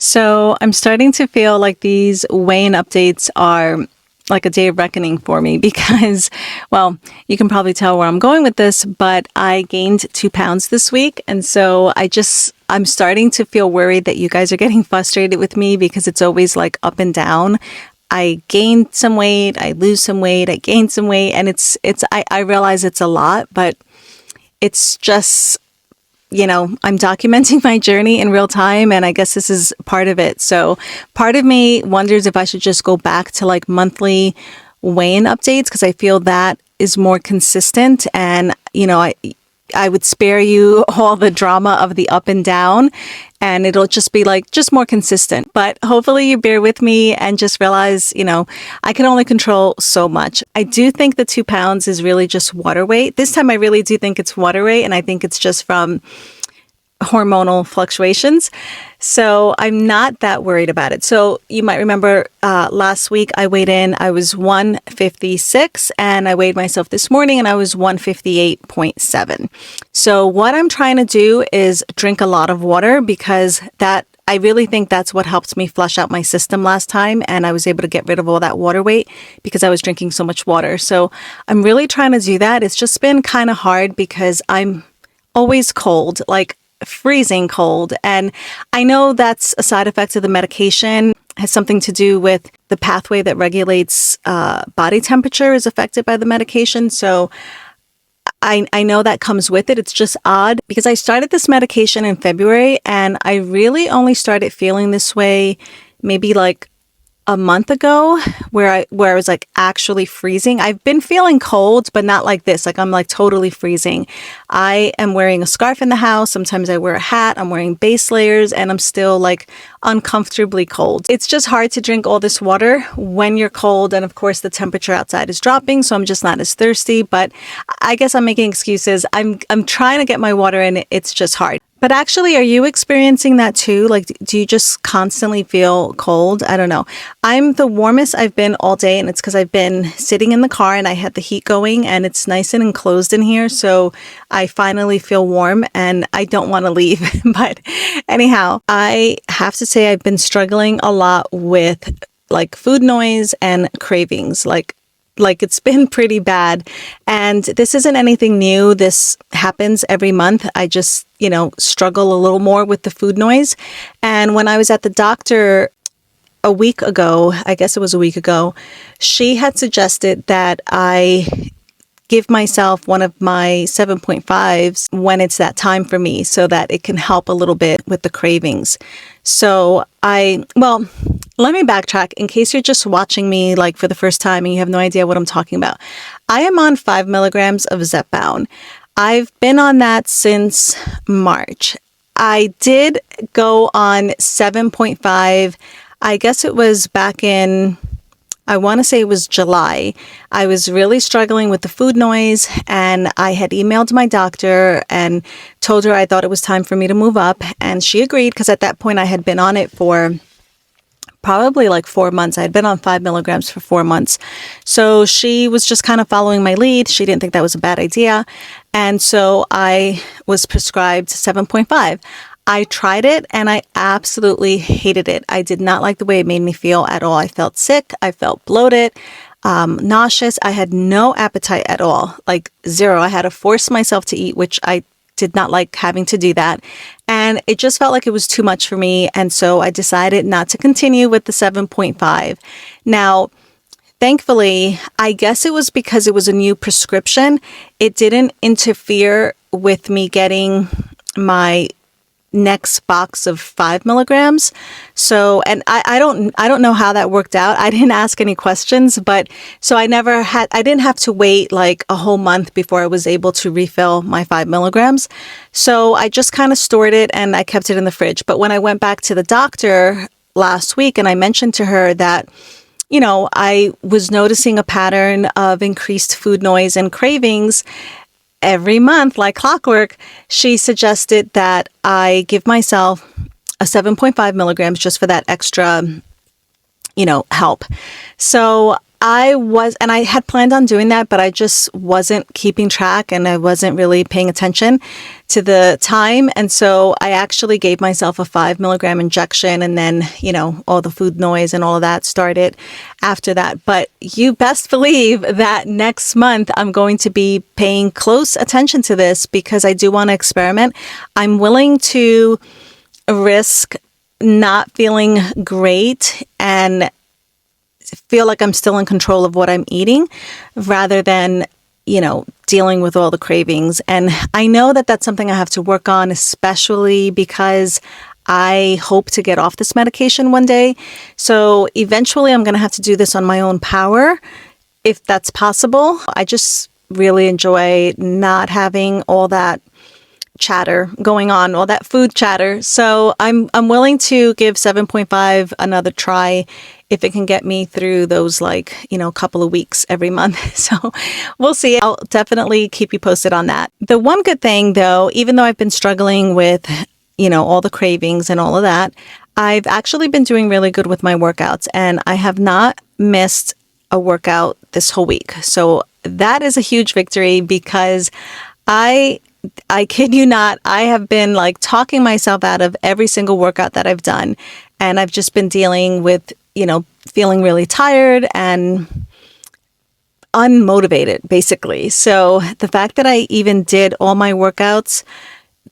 So I'm starting to feel like these weigh-in updates are like a day of reckoning for me because, well, you can probably tell where I'm going with this, but I gained 2 pounds this week. And so I'm starting to feel worried that you guys are getting frustrated with me because it's always like up and down. I gain some weight, I lose some weight, I gain some weight, and I realize it's a lot, but it's just, I'm documenting my journey in real time, and I guess this is part of it. So part of me wonders if I should just go back to like monthly weigh-in updates because I feel that is more consistent, and I would spare you all the drama of the up and down, and it'll just be like just more consistent. But hopefully you bear with me and just realize, I can only control so much. I do think the 2 pounds is really just water weight. This time I really do think it's water weight, and I think it's just from hormonal fluctuations. So I'm not that worried about it. So you might remember last week I weighed in, I was 156, and I weighed myself this morning and I was 158.7. So what I'm trying to do is drink a lot of water because I really think that's what helped me flush out my system last time, and I was able to get rid of all that water weight because I was drinking so much water. So I'm really trying to do that. It's just been kind of hard because I'm always cold, like freezing cold. And I know that's a side effect of the medication. It has something to do with the pathway that regulates body temperature is affected by the medication. So I know that comes with it. It's just odd because I started this medication in February and I really only started feeling this way maybe like a month ago where I was like actually freezing. I've been feeling cold, but not like this. Like I'm like totally freezing. I am wearing a scarf in the house. Sometimes I wear a hat. I'm wearing base layers and I'm still like uncomfortably cold. It's just hard to drink all this water when you're cold. And of course the temperature outside is dropping. So I'm just not as thirsty, but I guess I'm making excuses. I'm trying to get my water in. It's just hard. But actually, are you experiencing that too? Like, do you just constantly feel cold? I don't know. I'm the warmest I've been all day, and it's because I've been sitting in the car and I had the heat going and it's nice and enclosed in here. So I finally feel warm and I don't want to leave. But anyhow, I have to say I've been struggling a lot with like food noise and cravings. Like it's been pretty bad. And this isn't anything new. This happens every month. I just, struggle a little more with the food noise. And when I was at the doctor a week ago, I guess it was a week ago, she had suggested that I give myself one of my 7.5s when it's that time for me so that it can help a little bit with the cravings. So let me backtrack in case you're just watching me like for the first time and you have no idea what I'm talking about. I am on 5 milligrams of Zepbound. I've been on that since March. I did go on 7.5. I guess it was back in, I want to say it was July. I was really struggling with the food noise and I had emailed my doctor and told her I thought it was time for me to move up. And she agreed because at that point I had been on it for probably like 4 months. I had been on 5 milligrams for 4 months. So she was just kind of following my lead. She didn't think that was a bad idea. And so I was prescribed 7.5. I tried it and I absolutely hated it. I did not like the way it made me feel at all. I felt sick. I felt bloated, nauseous. I had no appetite at all, like zero. I had to force myself to eat, which I did not like having to do that. And it just felt like it was too much for me. And so I decided not to continue with the 7.5. Now, thankfully, I guess it was because it was a new prescription. It didn't interfere with me getting my next box of 5 milligrams. So, and I don't know how that worked out. I didn't ask any questions, but so I didn't have to wait like a whole month before I was able to refill my 5 milligrams. So I just kind of stored it and I kept it in the fridge. But when I went back to the doctor last week and I mentioned to her that, I was noticing a pattern of increased food noise and cravings every month, like clockwork, she suggested that I give myself a 7.5 milligrams just for that extra, help. So and I had planned on doing that, but I just wasn't keeping track and I wasn't really paying attention to the time. And so I actually gave myself a 5 milligram injection, and then, all the food noise and all of that started after that. But you best believe that next month I'm going to be paying close attention to this because I do want to experiment. I'm willing to risk not feeling great and feel like I'm still in control of what I'm eating rather than, dealing with all the cravings. And I know that that's something I have to work on, especially because I hope to get off this medication one day. So eventually I'm going to have to do this on my own power if that's possible. I just really enjoy not having all that chatter going on, all that food chatter. So I'm willing to give 7.5 another try if it can get me through those couple of weeks every month. So we'll see. I'll definitely keep you posted on that. The one good thing though, even though I've been struggling with, all the cravings and all of that, I've actually been doing really good with my workouts and I have not missed a workout this whole week. So that is a huge victory because I kid you not, I have been talking myself out of every single workout that I've done. And I've just been dealing with, feeling really tired and unmotivated, basically. So the fact that I even did all my workouts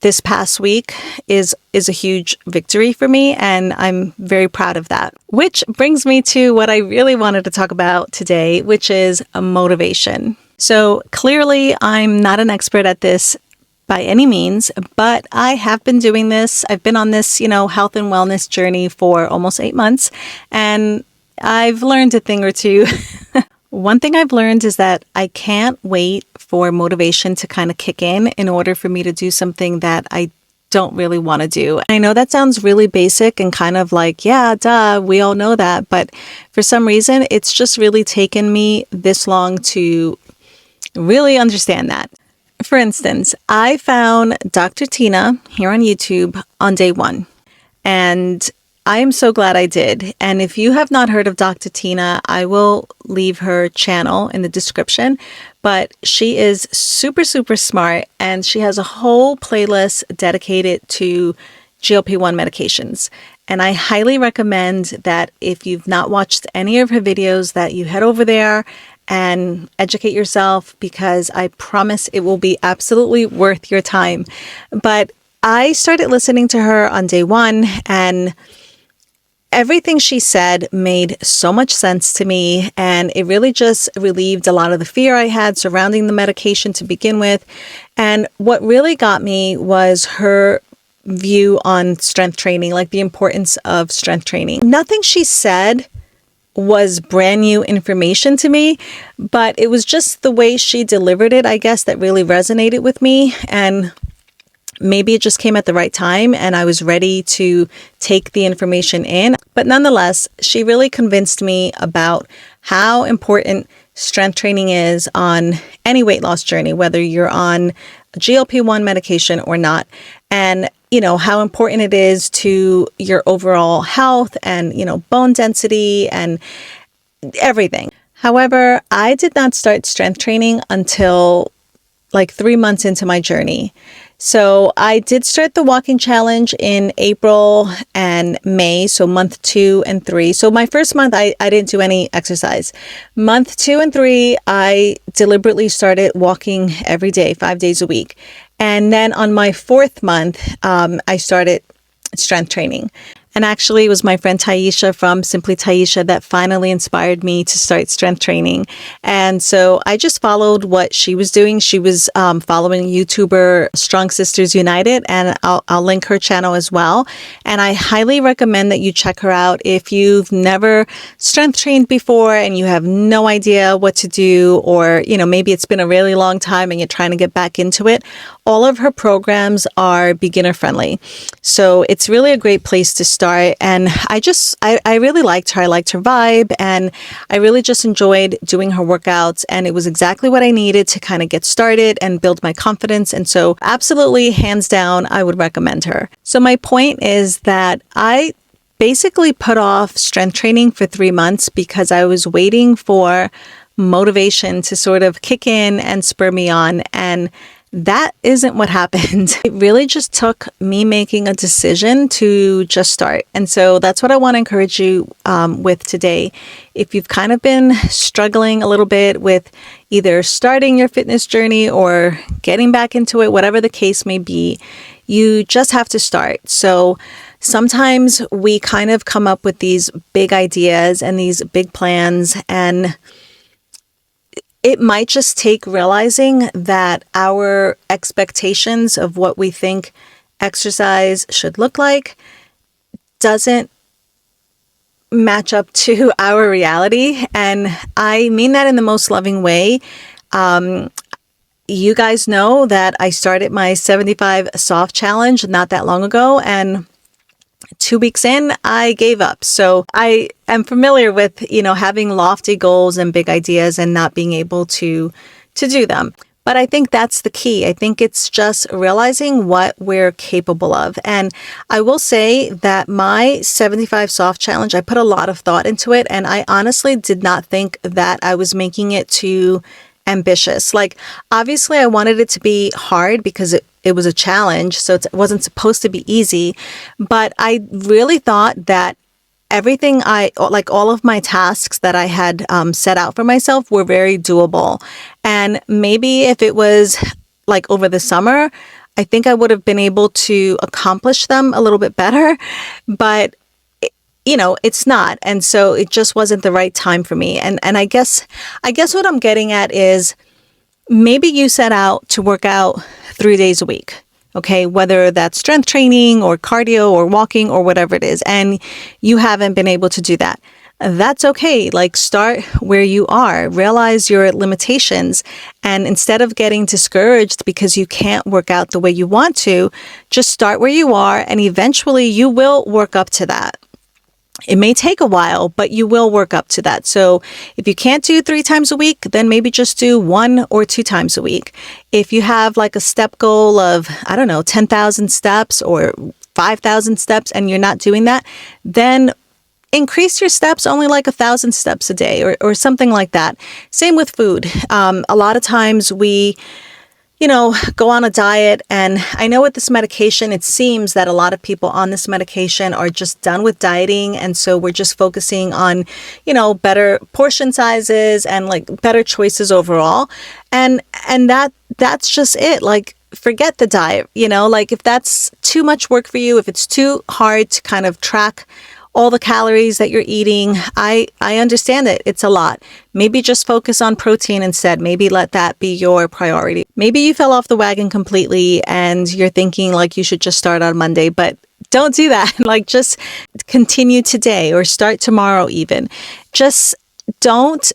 this past week is a huge victory for me. And I'm very proud of that. Which brings me to what I really wanted to talk about today, which is motivation. So clearly I'm not an expert at this by any means, but I have been doing this. I've been on this, health and wellness journey for almost 8 months, and I've learned a thing or two. One thing I've learned is that I can't wait for motivation to kind of kick in order for me to do something that I don't really want to do. I know that sounds really basic and kind of yeah, duh, we all know that. But for some reason, it's just really taken me this long to really understand that. For instance, I found Dr. Tina here on YouTube on day one, and I am so glad I did. And if you have not heard of Dr. Tina, I will leave her channel in the description. But she is super, super smart, and she has a whole playlist dedicated to GLP-1 medications. And I highly recommend that if you've not watched any of her videos, that you head over there and educate yourself, because I promise it will be absolutely worth your time. But I started listening to her on day one, and everything she said made so much sense to me, and it really just relieved a lot of the fear I had surrounding the medication to begin with. And what really got me was her view on strength training, the importance of strength training. Nothing she said was brand new information to me, but it was just the way she delivered it, I guess, that really resonated with me. And maybe it just came at the right time and I was ready to take the information in. But nonetheless, she really convinced me about how important strength training is on any weight loss journey, whether you're on GLP-1 medication or not. And how important it is to your overall health and, bone density and everything. However, I did not start strength training until 3 months into my journey. So I did start the walking challenge in April and May, so month 2 and 3. So my first month, I didn't do any exercise. Month 2 and 3, I deliberately started walking every day, 5 days a week. And then on my 4th month, I started strength training. And actually, it was my friend Taisha from Simply Taisha that finally inspired me to start strength training. And so I just followed what she was doing. She was following YouTuber Strong Sisters United, and I'll link her channel as well. And I highly recommend that you check her out if you've never strength trained before and you have no idea what to do, or maybe it's been a really long time and you're trying to get back into it. All of her programs are beginner friendly. So it's really a great place to start. And I really liked her. I liked her vibe, and I really just enjoyed doing her workouts. And it was exactly what I needed to kind of get started and build my confidence. And so absolutely, hands down, I would recommend her. So my point is that I basically put off strength training for 3 months because I was waiting for motivation to sort of kick in and spur me on. And that isn't what happened. It really just took me making a decision to just start. And so that's what I want to encourage you with today. If you've kind of been struggling a little bit with either starting your fitness journey or getting back into it, whatever the case may be, you just have to start. So sometimes we kind of come up with these big ideas and these big plans, and it might just take realizing that our expectations of what we think exercise should look like doesn't match up to our reality. And I mean that in the most loving way. You guys know that I started my 75 soft challenge not that long ago, and 2 weeks in, I gave up. So I am familiar with, having lofty goals and big ideas and not being able to do them. But I think that's the key. I think it's just realizing what we're capable of. And I will say that my 75 soft challenge, I put a lot of thought into it. And I honestly did not think that I was making it too ambitious. Like, obviously I wanted it to be hard because it was a challenge, so it wasn't supposed to be easy. But I really thought that everything all of my tasks that I had set out for myself were very doable. And maybe if it was like over the summer, I think I would have been able to accomplish them a little bit better. But it's not. And so it just wasn't the right time for me. And I guess what I'm getting at is maybe you set out to work out 3 days a week, okay? Whether that's strength training or cardio or walking or whatever it is, and you haven't been able to do that. That's okay. Like, start where you are, realize your limitations, and instead of getting discouraged because you can't work out the way you want to, just start where you are, and eventually you will work up to that. It may take a while, but you will work up to that. So if you can't do 3 times a week, then maybe just do 1 or 2 times a week. If you have like a step goal of, 10,000 steps or 5,000 steps and you're not doing that, then increase your steps only like 1,000 steps a day or something like that. Same with food. A lot of times we go on a diet. And I know with this medication, it seems that a lot of people on this medication are just done with dieting. And so we're just focusing on, better portion sizes and like better choices overall. And that's just it. Like, forget the diet, like if that's too much work for you, if it's too hard to kind of track all the calories that you're eating, I understand that it's a lot. Maybe just focus on protein instead. Maybe let that be your priority. Maybe you fell off the wagon completely and you're thinking like you should just start on Monday, but don't do that. Like, just continue today or start tomorrow even. Just don't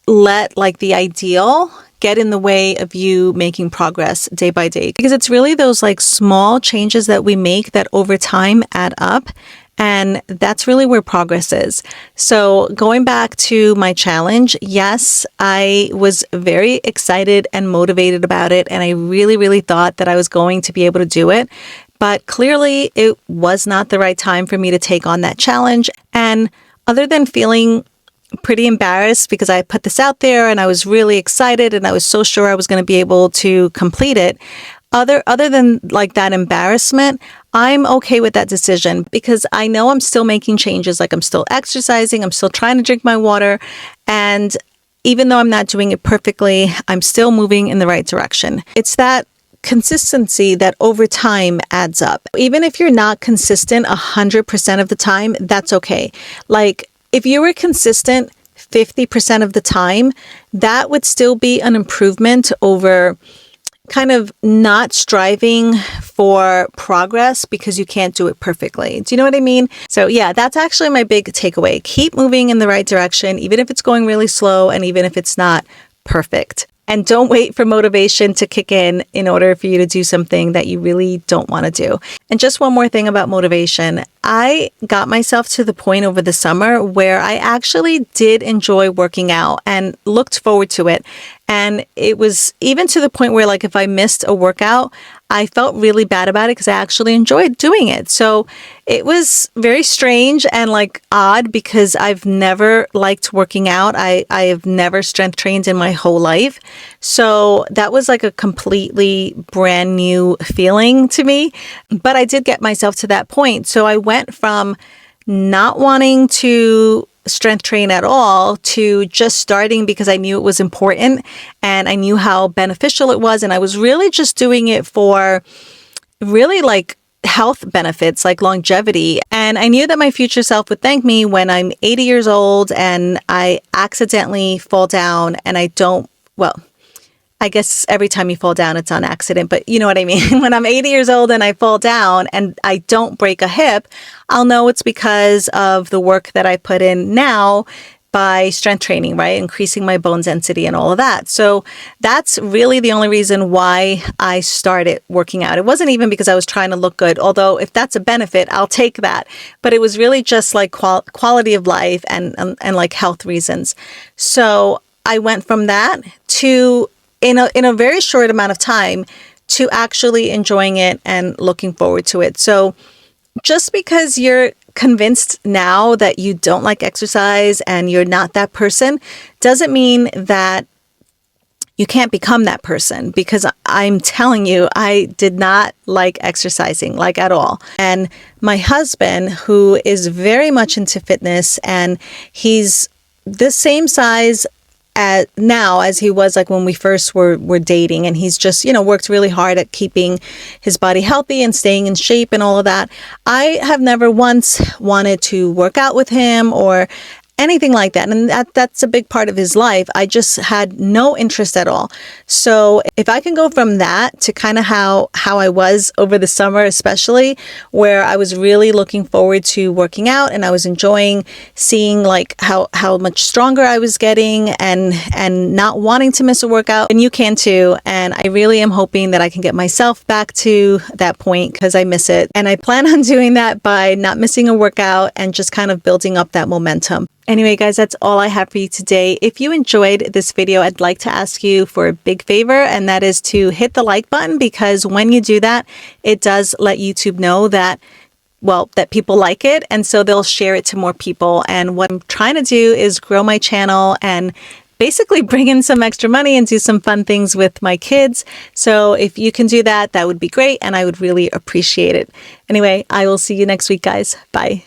let like the ideal get in the way of you making progress day by day, because it's really those like small changes that we make that over time add up. And that's really where progress is. So going back to my challenge, yes, I was very excited and motivated about it. And I really, really thought that I was going to be able to do it. But clearly it was not the right time for me to take on that challenge. And other than feeling pretty embarrassed because I put this out there and I was really excited and I was so sure I was going to be able to complete it, other than like that embarrassment, I'm okay with that decision because I know I'm still making changes. Like, I'm still exercising, I'm still trying to drink my water. And even though I'm not doing it perfectly, I'm still moving in the right direction. It's that consistency that over time adds up. Even if you're not consistent 100% of the time, that's okay. Like, if you were consistent 50% of the time, that would still be an improvement over kind of not striving for progress because you can't do it perfectly. Do you know what I mean? So yeah, that's actually my big takeaway. Keep moving in the right direction, even if it's going really slow and even if it's not perfect. And don't wait for motivation to kick in order for you to do something that you really don't want to do. And just one more thing about motivation. I got myself to the point over the summer where I actually did enjoy working out and looked forward to it. And it was even to the point where, like, if I missed a workout, I felt really bad about it because I actually enjoyed doing it. So it was very strange and like odd because I've never liked working out. I have never strength trained in my whole life. So that was like a completely brand new feeling to me. But I did get myself to that point. So I went from not wanting to strength train at all to just starting because I knew it was important and I knew how beneficial it was. And I was really just doing it for really like health benefits, like longevity. And I knew that my future self would thank me when I'm 80 years old and I accidentally fall down and I don't, well, I guess every time you fall down, it's on accident, but you know what I mean? When I'm 80 years old and I fall down and I don't break a hip, I'll know it's because of the work that I put in now by strength training, right? Increasing my bone density and all of that. So that's really the only reason why I started working out. It wasn't even because I was trying to look good, although if that's a benefit, I'll take that. But it was really just like quality of life and like health reasons. So I went from that to in a very short amount of time to actually enjoying it and looking forward to it. So just because you're convinced now that you don't like exercise and you're not that person doesn't mean that you can't become that person, because I'm telling you, I did not like exercising, like at all. And my husband, who is very much into fitness, and he's the same size now as he was like when we first were dating, and he's just, worked really hard at keeping his body healthy and staying in shape and all of that. I have never once wanted to work out with him or anything like that. And that's a big part of his life. I just had no interest at all. So if I can go from that to kind of how I was over the summer, especially, where I was really looking forward to working out and I was enjoying seeing like how much stronger I was getting and not wanting to miss a workout, and you can too. And I really am hoping that I can get myself back to that point because I miss it. And I plan on doing that by not missing a workout and just kind of building up that momentum. Anyway, guys, that's all I have for you today. If you enjoyed this video, I'd like to ask you for a big favor, and that is to hit the like button, because when you do that, it does let YouTube know that people like it, and so they'll share it to more people. And what I'm trying to do is grow my channel and basically bring in some extra money and do some fun things with my kids. So if you can do that, that would be great, and I would really appreciate it. Anyway, I will see you next week, guys. Bye.